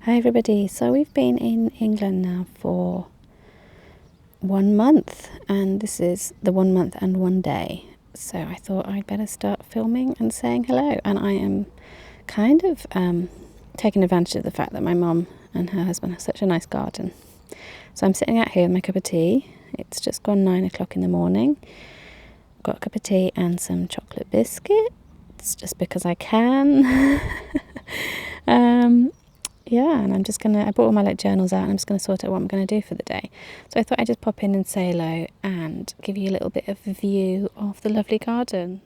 Hi everybody, so we've been in England now for 1 month and this is the 1 month and 1 day, so I thought I'd better start filming and saying hello. And I am kind of taking advantage of the fact that my mum and her husband have such a nice garden. So I'm sitting out here with my cup of tea. It's just gone 9 o'clock in the morning. Got a cup of tea and some chocolate biscuits just because I can. Yeah, and I brought all my journals out and I'm just going to sort out what I'm going to do for the day. So I thought I'd just pop in and say hello and give you a little bit of a view of the lovely garden.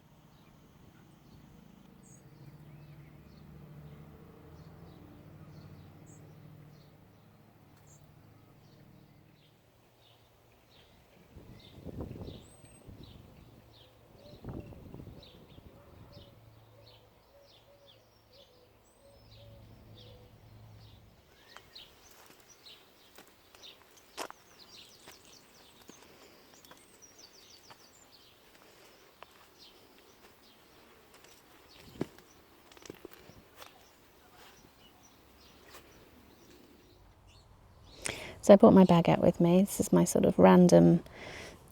So I brought my bag out with me. This is my sort of random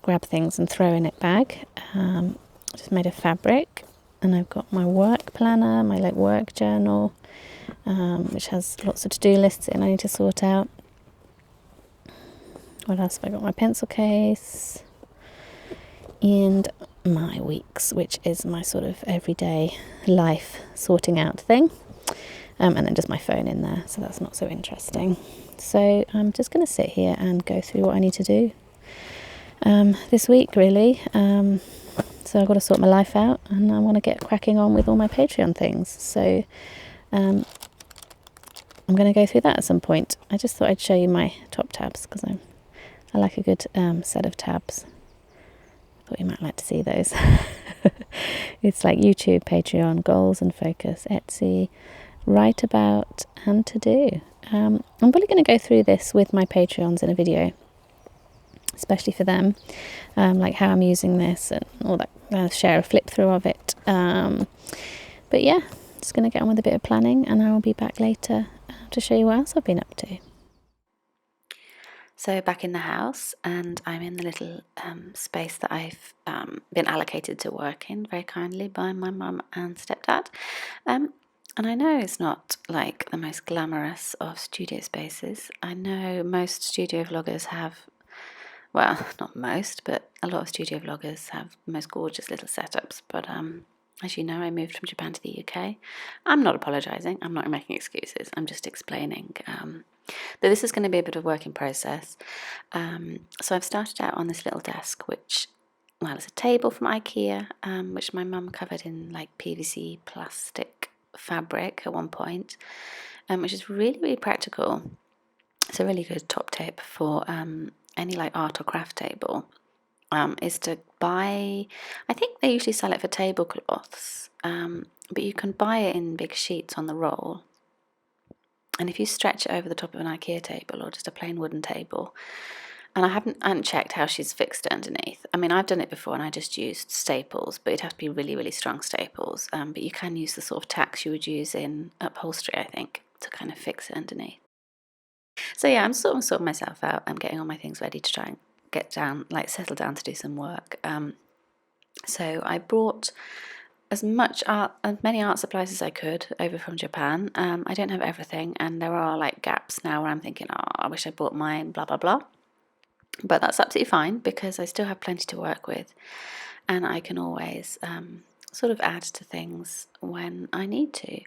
grab things and throw in it bag. Just made of fabric, and I've got my work planner, my work journal, which has lots of to-do lists in I need to sort out. What else have I got? My pencil case and my weeks, which is my sort of everyday life sorting out thing. And then just my phone in there, so that's not so interesting. So I'm just going to sit here and go through what I need to do this week, really. So I've got to sort my life out, and I want to get cracking on with all my Patreon things. So I'm going to go through that at some point. I just thought I'd show you my top tabs because I like a good set of tabs. Thought you might like to see those. It's like YouTube, Patreon, goals and focus, Etsy, write about and to do. I'm probably going to go through this with my Patreons in a video, especially for them, like how I'm using this and all that. I'll share a flip through of it. But yeah, just going to get on with a bit of planning, and I will be back later to show you what else I've been up to. So back in the house, and I'm in the little space that I've been allocated to work in very kindly by my mum and stepdad. And I know it's not like the most glamorous of studio spaces. I know most studio vloggers have, well, not most, but a lot of studio vloggers have the most gorgeous little setups. But as you know, I moved from Japan to the UK. I'm not apologising. I'm not making excuses. I'm just explaining that this is going to be a bit of a work in process. So I've started out on this little desk, which, well, it's a table from IKEA, which my mum covered in PVC plastic fabric at one point, which is really, really practical. It's a really good top tip for any art or craft table, is to buy, I think they usually sell it for tablecloths, but you can buy it in big sheets on the roll. And if you stretch it over the top of an IKEA table or just a plain wooden table, and I hadn't checked how she's fixed it underneath. I mean, I've done it before and I just used staples, but it'd have to be really, really strong staples. But you can use the sort of tacks you would use in upholstery, I think, to kind of fix it underneath. So yeah, I'm sort of sorting myself out. I'm getting all my things ready to try and get down, settle down to do some work. So I brought as many art supplies as I could over from Japan. I don't have everything, and there are gaps now where I'm thinking, oh, I wish I bought mine, blah blah blah. But that's absolutely fine because I still have plenty to work with, and I can always sort of add to things when I need to.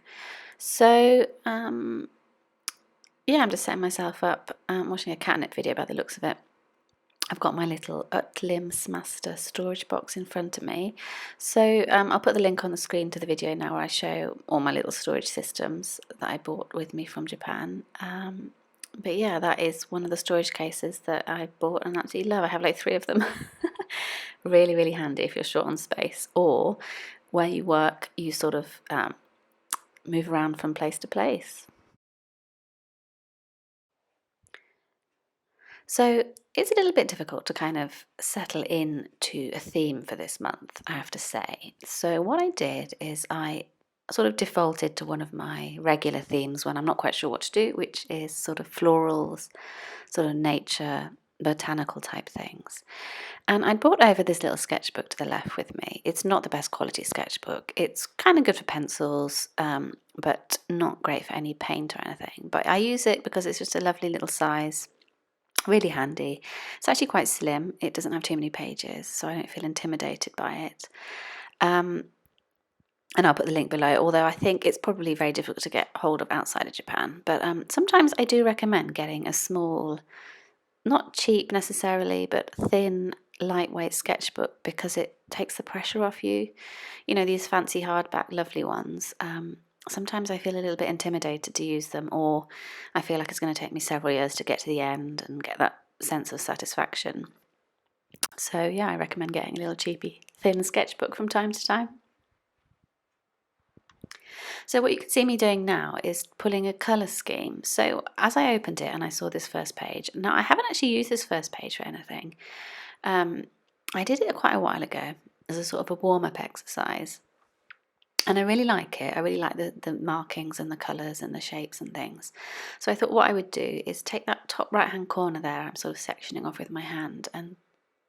So yeah, I'm just setting myself up, watching a catnip video by the looks of it. I've got my little Utlims Master storage box in front of me. So I'll put the link on the screen to the video now where I show all my little storage systems that I bought with me from Japan. But yeah, that is one of the storage cases that I bought and absolutely love. I have 3 of them. Really, really handy if you're short on space, or where you work, you sort of move around from place to place. So it's a little bit difficult to kind of settle into a theme for this month, I have to say. So what I did is I sort of defaulted to one of my regular themes when I'm not quite sure what to do, which is sort of florals, sort of nature, botanical type things. And I brought over this little sketchbook to the left with me. It's not the best quality sketchbook. It's kind of good for pencils, but not great for any paint or anything. But I use it because it's just a lovely little size, really handy. It's actually quite slim. It doesn't have too many pages, so I don't feel intimidated by it. And I'll put the link below, although I think it's probably very difficult to get hold of outside of Japan. But sometimes I do recommend getting a small, not cheap necessarily, but thin, lightweight sketchbook because it takes the pressure off you. You know, these fancy hardback, lovely ones. Sometimes I feel a little bit intimidated to use them, or I feel like it's going to take me several years to get to the end and get that sense of satisfaction. So yeah, I recommend getting a little cheapy, thin sketchbook from time to time. So what you can see me doing now is pulling a colour scheme. So as I opened it and I saw this first page, now I haven't actually used this first page for anything. I did it quite a while ago as a sort of a warm-up exercise. And I really like it. I really like the markings and the colours and the shapes and things. So I thought what I would do is take that top right-hand corner there, I'm sort of sectioning off with my hand, and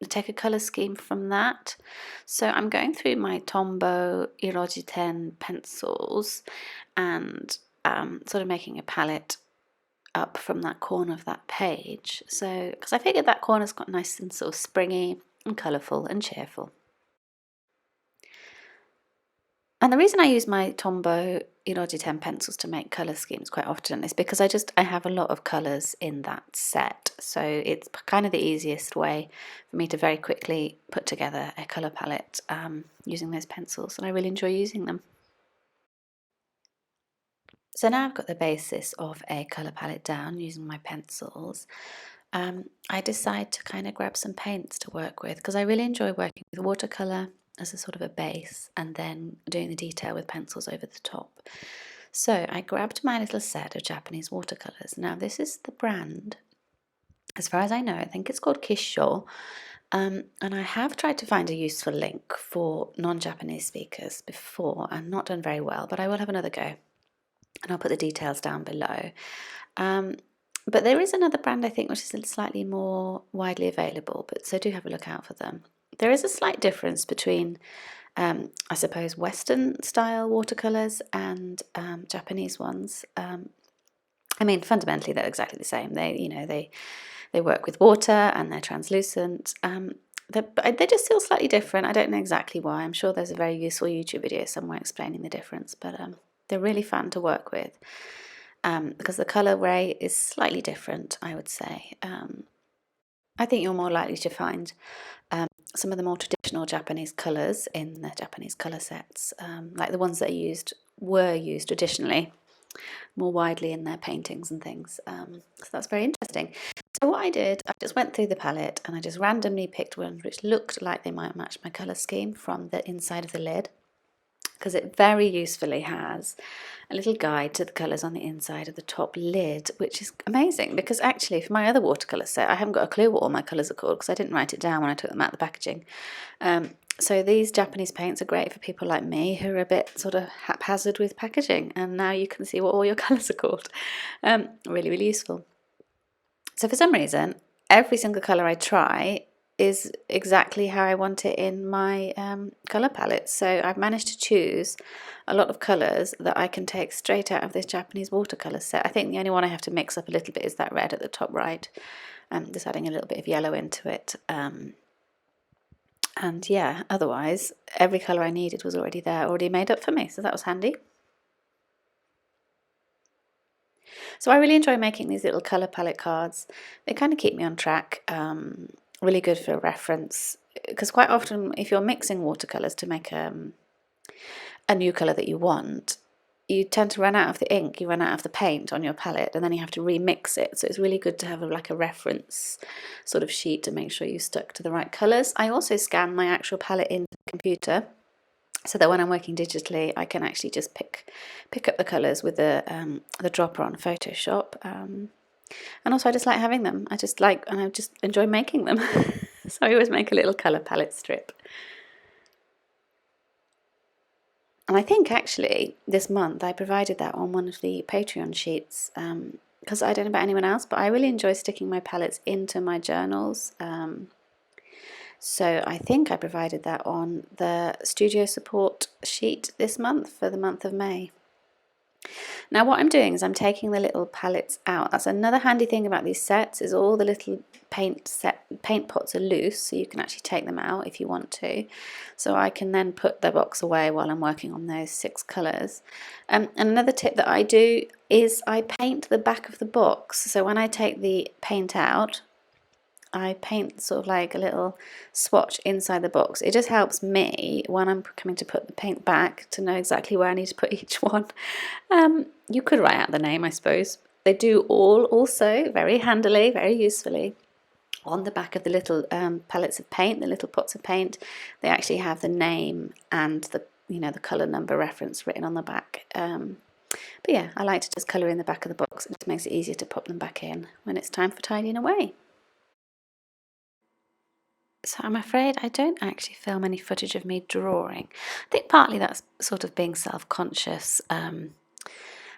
take a colour scheme from that. So I'm going through my Tombow Irojiten pencils and sort of making a palette up from that corner of that page. So, because I figured that corner's got nice and sort of springy and colourful and cheerful. And the reason I use my Tombow Irojiten pencils to make colour schemes quite often is because I have a lot of colours in that set. So it's kind of the easiest way for me to very quickly put together a colour palette using those pencils, and I really enjoy using them. So now I've got the basis of a colour palette down using my pencils. I decide to kind of grab some paints to work with because I really enjoy working with watercolour as a sort of a base and then doing the detail with pencils over the top. So I grabbed my little set of Japanese watercolours. Now this is the brand, as far as I know, I think it's called Kissho. And I have tried to find a useful link for non-Japanese speakers before and not done very well, but I will have another go. And I'll put the details down below. But there is another brand, I think, which is slightly more widely available, but so do have a look out for them. There is a slight difference between, I suppose, Western style watercolours and Japanese ones. I mean, fundamentally, they're exactly the same. They work with water and they're translucent. They just feel slightly different. I don't know exactly why. I'm sure there's a very useful YouTube video somewhere explaining the difference, but they're really fun to work with because the colour rate is slightly different, I would say. I think you're more likely to find some of the more traditional Japanese colours in the Japanese colour sets, like the ones that were used traditionally, more widely in their paintings and things. So that's very interesting. So what I did, I just went through the palette and I just randomly picked ones which looked like they might match my colour scheme from the inside of the lid, because it very usefully has a little guide to the colours on the inside of the top lid, which is amazing because actually for my other watercolour set I haven't got a clue what all my colours are called because I didn't write it down when I took them out of the packaging. So these Japanese paints are great for people like me who are a bit sort of haphazard with packaging, and now you can see what all your colours are called. Really, really useful. So for some reason, every single colour I try is exactly how I want it in my colour palette. So I've managed to choose a lot of colours that I can take straight out of this Japanese watercolour set. I think the only one I have to mix up a little bit is that red at the top right. Just adding a little bit of yellow into it. And yeah, otherwise, every colour I needed was already there, already made up for me. So that was handy. So I really enjoy making these little colour palette cards. They kind of keep me on track. Really good for reference, because quite often if you're mixing watercolours to make a new colour that you want, you tend to run out of the ink, you run out of the paint on your palette, and then you have to remix it. So it's really good to have like a reference sort of sheet to make sure you stuck to the right colours. I also scan my actual palette in the computer, so that when I'm working digitally, I can actually just pick up the colours with the dropper on Photoshop. And also I just like having them. I just enjoy making them. So I always make a little colour palette strip. And I think actually this month I provided that on one of the Patreon sheets, because I don't know about anyone else, but I really enjoy sticking my palettes into my journals. So I think I provided that on the studio support sheet this month for the month of May. Now what I'm doing is I'm taking the little palettes out. That's another handy thing about these sets, is all the little paint pots are loose, so you can actually take them out if you want to. So I can then put the box away while I'm working on those 6 colours. And another tip that I do is I paint the back of the box. So when I take the paint out, I paint sort of like a little swatch inside the box. It just helps me when I'm coming to put the paint back to know exactly where I need to put each one. You could write out the name, I suppose. They do all also very handily, very usefully. On the back of the little palettes of paint, the little pots of paint, they actually have the name and the the colour number reference written on the back. But yeah, I like to just colour in the back of the box. It just makes it easier to pop them back in when it's time for tidying away. So I'm afraid I don't actually film any footage of me drawing. I think partly that's sort of being self-conscious,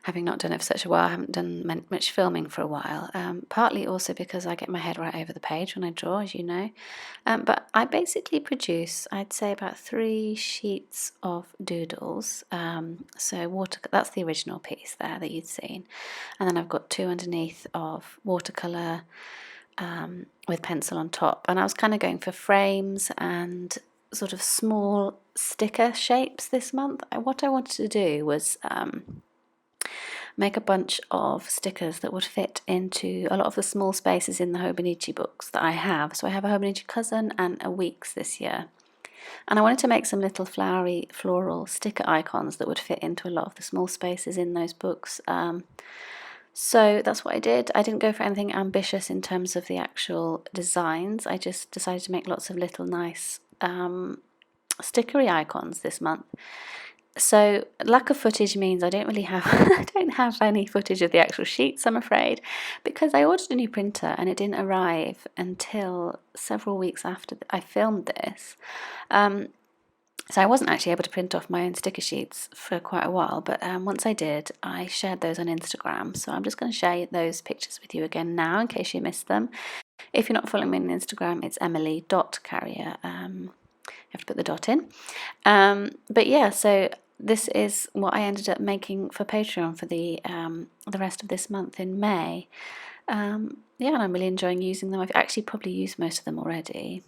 having not done it for such a while. I haven't done much filming for a while. Partly also because I get my head right over the page when I draw, as you know. But I basically produce, I'd say, about 3 sheets of doodles. So that's the original piece there that you'd seen. And then I've got 2 underneath of watercolour, with pencil on top, and I was kind of going for frames and sort of small sticker shapes this month. What I wanted to do was make a bunch of stickers that would fit into a lot of the small spaces in the Hobonichi books that I have. So I have a Hobonichi Cousin and a Weeks this year, and I wanted to make some little flowery floral sticker icons that would fit into a lot of the small spaces in those books. So that's what I did. I didn't go for anything ambitious in terms of the actual designs. I just decided to make lots of little nice stickery icons this month. So lack of footage means I don't really have I don't have any footage of the actual sheets, I'm afraid, because I ordered a new printer and it didn't arrive until several weeks after I filmed this. So I wasn't actually able to print off my own sticker sheets for quite a while, but once I did, I shared those on Instagram. So I'm just going to share those pictures with you again now in case you missed them. If you're not following me on Instagram, it's emily.carrier. You have to put the dot in. But yeah, so this is what I ended up making for Patreon for the rest of this month in May. Yeah, and I'm really enjoying using them. I've actually probably used most of them already.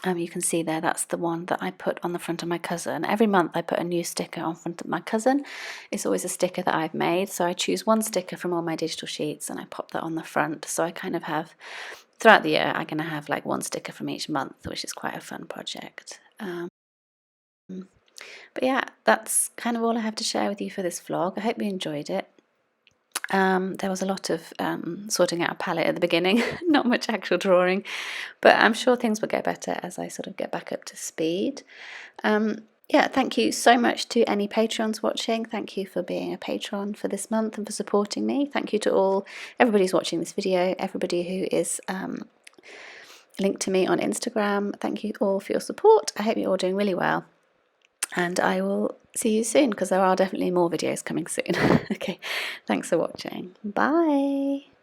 You can see there, that's the one that I put on the front of my cousin. Every month I put a new sticker on front of my cousin. It's always a sticker that I've made, so I choose one sticker from all my digital sheets and I pop that on the front. So I kind of have, throughout the year, I'm going to have like one sticker from each month, which is quite a fun project. But yeah, that's kind of all I have to share with you for this vlog. I hope you enjoyed it. There was a lot of sorting out a palette at the beginning, not much actual drawing, but I'm sure things will get better as I sort of get back up to speed. Yeah, thank you so much to any Patreons watching. Thank you for being a patron for this month and for supporting me. Thank you to everybody who's watching this video, everybody who is linked to me on Instagram. Thank you all for your support. I hope you're all doing really well. And I will see you soon, because there are definitely more videos coming soon. Okay, thanks for watching. Bye.